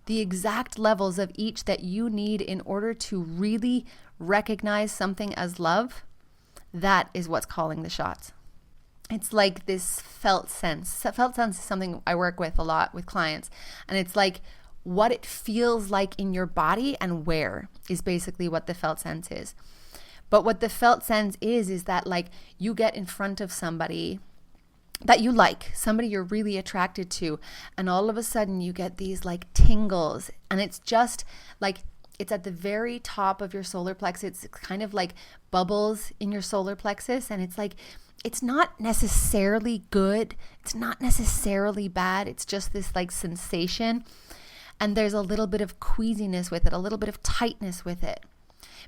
the exact levels of each that you need in order to really recognize something as love, that is what's calling the shots. It's like this felt sense. Felt sense is something I work with a lot with clients. And it's like what it feels like in your body and where is basically what the felt sense is. But what the felt sense is that like you get in front of somebody that you like, somebody you're really attracted to, and all of a sudden you get these like tingles, and it's just like, it's at the very top of your solar plexus. It's kind of like bubbles in your solar plexus, and it's like, it's not necessarily good, it's not necessarily bad, it's just this like sensation, and there's a little bit of queasiness with it, a little bit of tightness with it.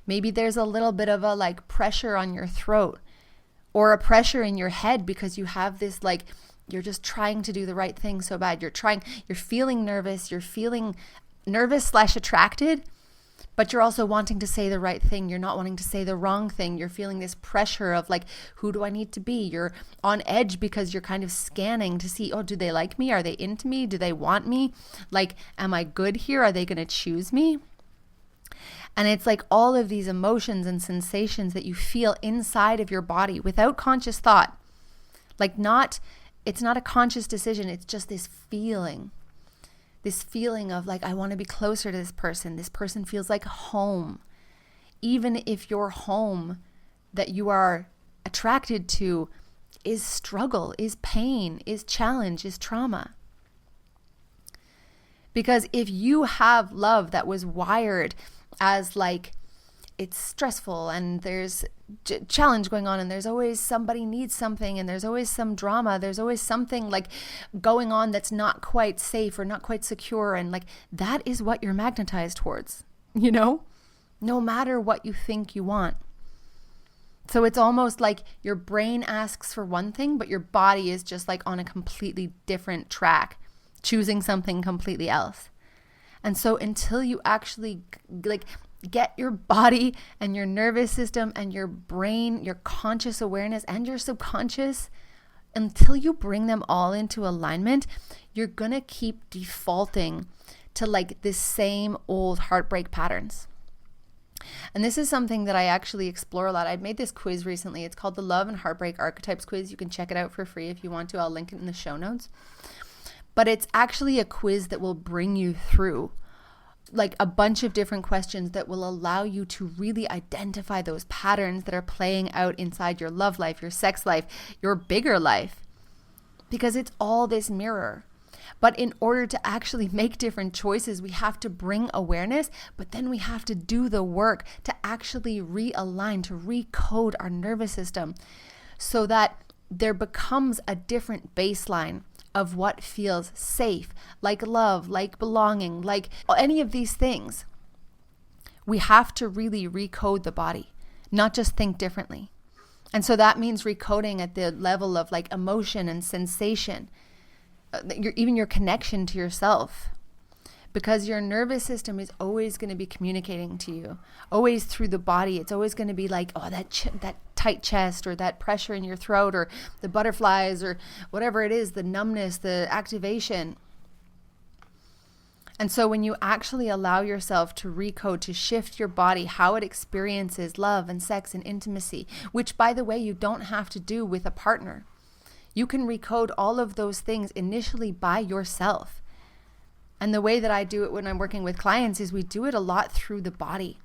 Maybe there's a little bit of a like pressure on your throat, or a pressure in your head because you have this like, you're just trying to do the right thing so bad. You're feeling nervous, you're feeling nervous / attracted, but you're also wanting to say the right thing. You're not wanting to say the wrong thing. You're feeling this pressure of like, who do I need to be? You're on edge because you're kind of scanning to see, oh, do they like me? Are they into me? Do they want me? Like, am I good here? Are they going to choose me? And it's like all of these emotions and sensations that you feel inside of your body without conscious thought. Like it's not a conscious decision. It's just this feeling of like, I want to be closer to this person. This person feels like home. Even if your home that you are attracted to is struggle, is pain, is challenge, is trauma. Because if you have love that was wired as like, it's stressful and there's challenge going on and there's always somebody needs something and there's always some drama, there's always something like going on that's not quite safe or not quite secure, and like that is what you're magnetized towards, you know, no matter what you think you want. So it's almost like your brain asks for one thing, but your body is just like on a completely different track, choosing something completely else. And so until you actually like get your body and your nervous system and your brain, your conscious awareness and your subconscious, until you bring them all into alignment, you're going to keep defaulting to like this same old heartbreak patterns. And this is something that I actually explore a lot. I made this quiz recently. It's called the Love and Heartbreak Archetypes Quiz. You can check it out for free if you want to. I'll link it in the show notes. But it's actually a quiz that will bring you through like a bunch of different questions that will allow you to really identify those patterns that are playing out inside your love life, your sex life, your bigger life, because it's all this mirror. But in order to actually make different choices, we have to bring awareness, but then we have to do the work to actually realign, to recode our nervous system so that there becomes a different baseline of what feels safe, like love, like belonging, like any of these things. We have to really recode the body, not just think differently. And so that means recoding at the level of like emotion and sensation, even your connection to yourself, because your nervous system is always going to be communicating to you, always through the body. It's always going to be like, oh, that tight chest, or that pressure in your throat, or the butterflies, or whatever it is, the numbness, the activation. And so when you actually allow yourself to recode, to shift your body, how it experiences love and sex and intimacy, which, by the way, you don't have to do with a partner. You can recode all of those things initially by yourself. And the way that I do it when I'm working with clients is we do it a lot through the body.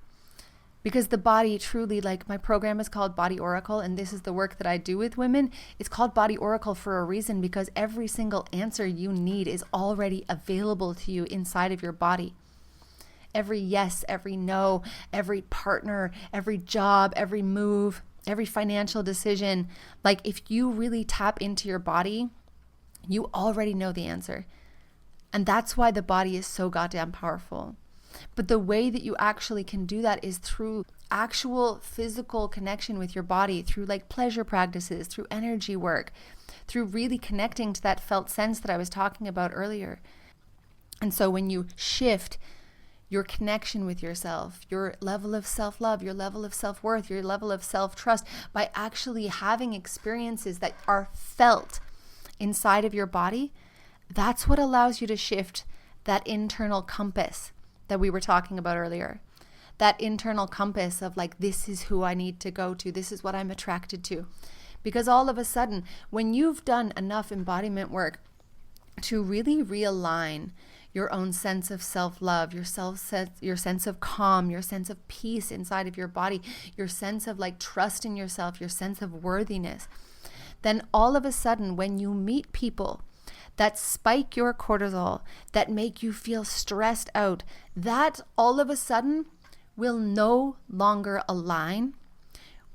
Because the body truly, like my program is called Body Oracle, and this is the work that I do with women. It's called Body Oracle for a reason, because every single answer you need is already available to you inside of your body. Every yes, every no, every partner, every job, every move, every financial decision. Like if you really tap into your body, you already know the answer. And that's why the body is so goddamn powerful. But the way that you actually can do that is through actual physical connection with your body, through like pleasure practices, through energy work, through really connecting to that felt sense that I was talking about earlier. And so when you shift your connection with yourself, your level of self-love, your level of self-worth, your level of self-trust, by actually having experiences that are felt inside of your body, that's what allows you to shift that internal compass that we were talking about earlier. That internal compass of like, this is who I need to go to. This is what I'm attracted to. Because all of a sudden, when you've done enough embodiment work to really realign your own sense of self-love, your sense of calm, your sense of peace inside of your body, your sense of like trust in yourself, your sense of worthiness, then all of a sudden, when you meet people that spike your cortisol, that make you feel stressed out, that all of a sudden will no longer align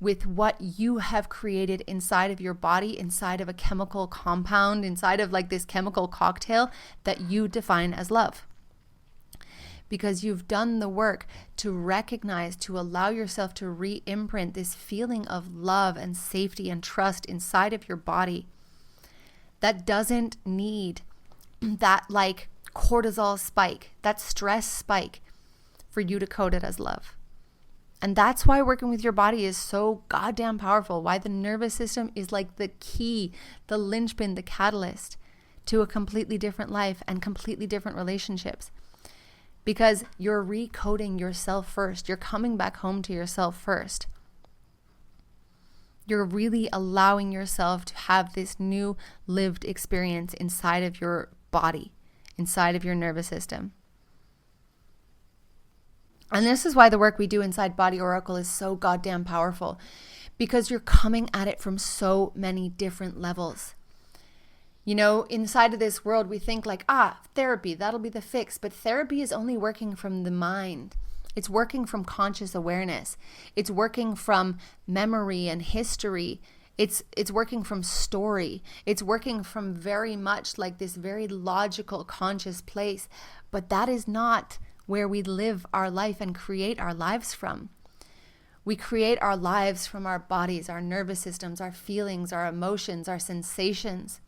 with what you have created inside of your body, inside of a chemical compound, inside of like this chemical cocktail that you define as love. Because you've done the work to recognize, to allow yourself to re-imprint this feeling of love and safety and trust inside of your body that doesn't need that like cortisol spike, that stress spike for you to code it as love. And that's why working with your body is so goddamn powerful, why the nervous system is like the key, the linchpin, the catalyst to a completely different life and completely different relationships. Because you're recoding yourself first. You're coming back home to yourself first. You're really allowing yourself to have this new lived experience inside of your body, inside of your nervous system. And this is why the work we do inside Body Oracle is so goddamn powerful, because you're coming at it from so many different levels. You know, inside of this world, we think like, therapy, that'll be the fix. But therapy is only working from the mind. It's working from conscious awareness. It's working from memory and history. It's working from story. It's working from very much like this very logical, conscious place. But that is not where we live our life and create our lives from. We create our lives from our bodies, our nervous systems, our feelings, our emotions, our sensations,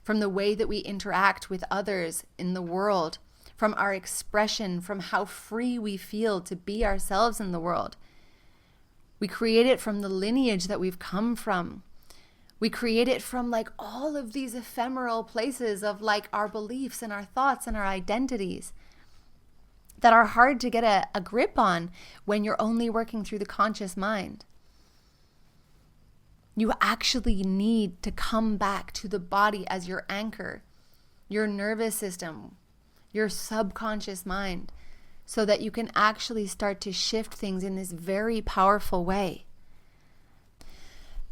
from the way that we interact with others in the world, from our expression, from how free we feel to be ourselves in the world. We create it from the lineage that we've come from. We create it from like all of these ephemeral places of like our beliefs and our thoughts and our identities that are hard to get a grip on when you're only working through the conscious mind. You actually need to come back to the body as your anchor, your nervous system, your subconscious mind, so that you can actually start to shift things in this very powerful way.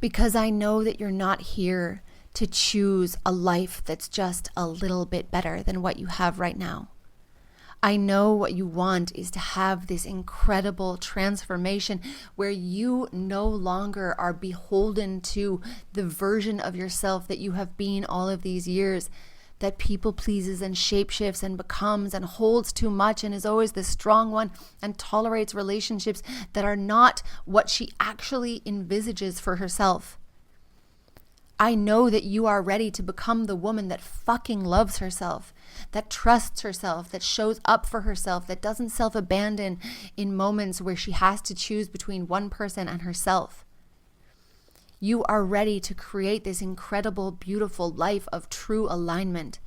Because I know that you're not here to choose a life that's just a little bit better than what you have right now. I know what you want is to have this incredible transformation where you no longer are beholden to the version of yourself that you have been all of these years, that people pleases and shapeshifts and becomes and holds too much and is always the strong one and tolerates relationships that are not what she actually envisages for herself. I know that you are ready to become the woman that fucking loves herself, that trusts herself, that shows up for herself, that doesn't self-abandon in moments where she has to choose between one person and herself. You are ready to create this incredible, beautiful life of true alignment,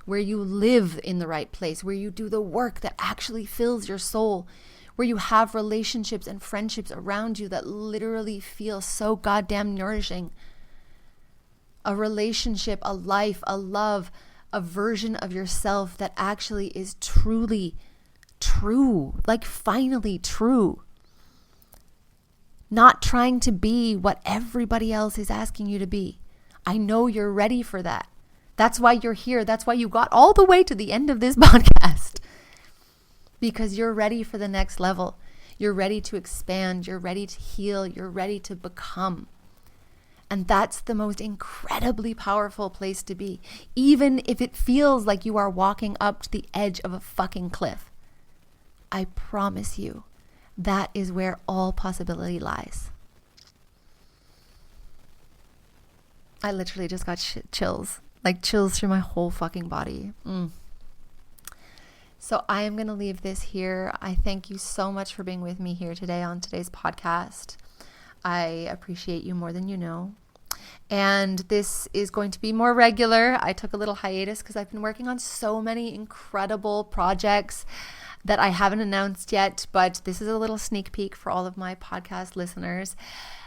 where you live in the right place, where you do the work that actually fills your soul, where you have relationships and friendships around you that literally feel so goddamn nourishing. A relationship, a life, a love, a version of yourself that actually is truly true, like finally true. Not trying to be what everybody else is asking you to be. I know you're ready for that. That's why you're here. That's why you got all the way to the end of this podcast. Because you're ready for the next level. You're ready to expand. You're ready to heal. You're ready to become. And that's the most incredibly powerful place to be, even if it feels like you are walking up to the edge of a fucking cliff. I promise you, that is where all possibility lies. I literally just got chills, like chills through my whole fucking body. So I am going to leave this here. I thank you so much for being with me here today on today's podcast. I appreciate you more than you know. And this is going to be more regular. I took a little hiatus because I've been working on so many incredible projects that I haven't announced yet, but this is a little sneak peek for all of my podcast listeners.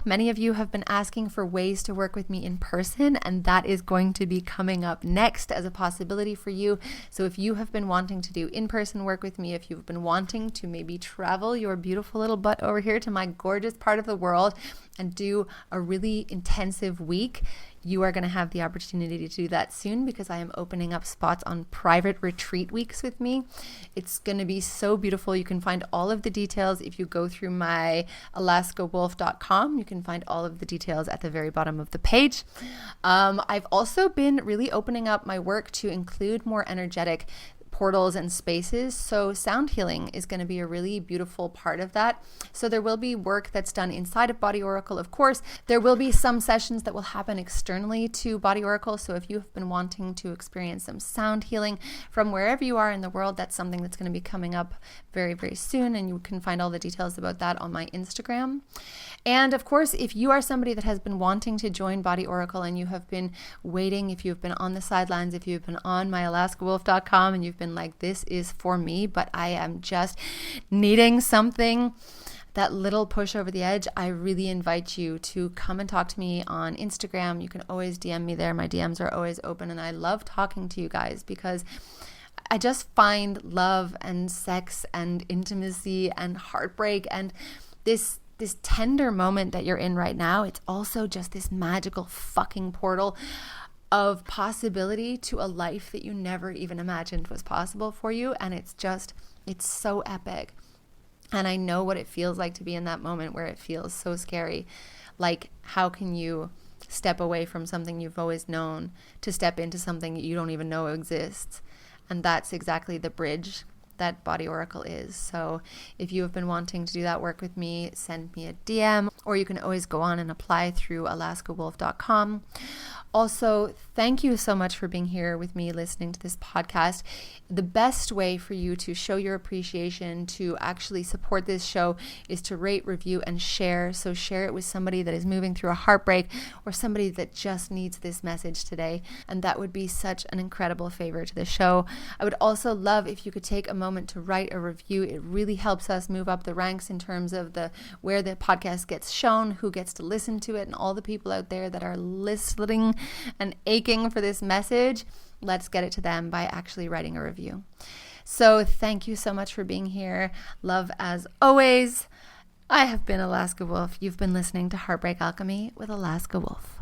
Many of you have been asking for ways to work with me in person, and that is going to be coming up next as a possibility for you. So if you have been wanting to do in-person work with me, if you've been wanting to maybe travel your beautiful little butt over here to my gorgeous part of the world and do a really intensive week, you are going to have the opportunity to do that soon, because I am opening up spots on private retreat weeks with me. It's going to be so beautiful. You can find all of the details if you go through my alaskawolf.com. You can find all of the details at the very bottom of the page. I've also been really opening up my work to include more energetic portals and spaces. So sound healing is going to be a really beautiful part of that. So there will be work that's done inside of Body Oracle. Of course, there will be some sessions that will happen externally to Body Oracle. So if you've been wanting to experience some sound healing from wherever you are in the world, that's something that's going to be coming up very, very soon. And you can find all the details about that on my Instagram. And of course, if you are somebody that has been wanting to join Body Oracle and you have been waiting, if you've been on the sidelines, if you've been on my alaskawolf.com and you've been like, this is for me, but I am just needing something, that little push over the edge, I really invite you to come and talk to me on Instagram. You can always DM me there. My DMs are always open, and I love talking to you guys because I just find love and sex and intimacy and heartbreak and this tender moment that you're in right now, it's also just this magical fucking portal of possibility to a life that you never even imagined was possible for you. And it's so epic. And I know what it feels like to be in that moment where it feels so scary. Like, how can you step away from something you've always known to step into something you don't even know exists? And that's exactly the bridge that Body Oracle is. So if you have been wanting to do that work with me, send me a DM, or you can always go on and apply through alaskawolf.com. Also, thank you so much for being here with me listening to this podcast. The best way for you to show your appreciation, to actually support this show, is to rate, review, and share. So share it with somebody that is moving through a heartbreak or somebody that just needs this message today. And that would be such an incredible favor to the show. I would also love if you could take a moment to write a review. It really helps us move up the ranks in terms of where the podcast gets shown, who gets to listen to it, and all the people out there that are listening and aching for this message. Let's get it to them by actually writing a review. So thank you so much for being here. Love as always. I have been Alaska Wolf. You've been listening to Heartbreak Alchemy with Alaska Wolf.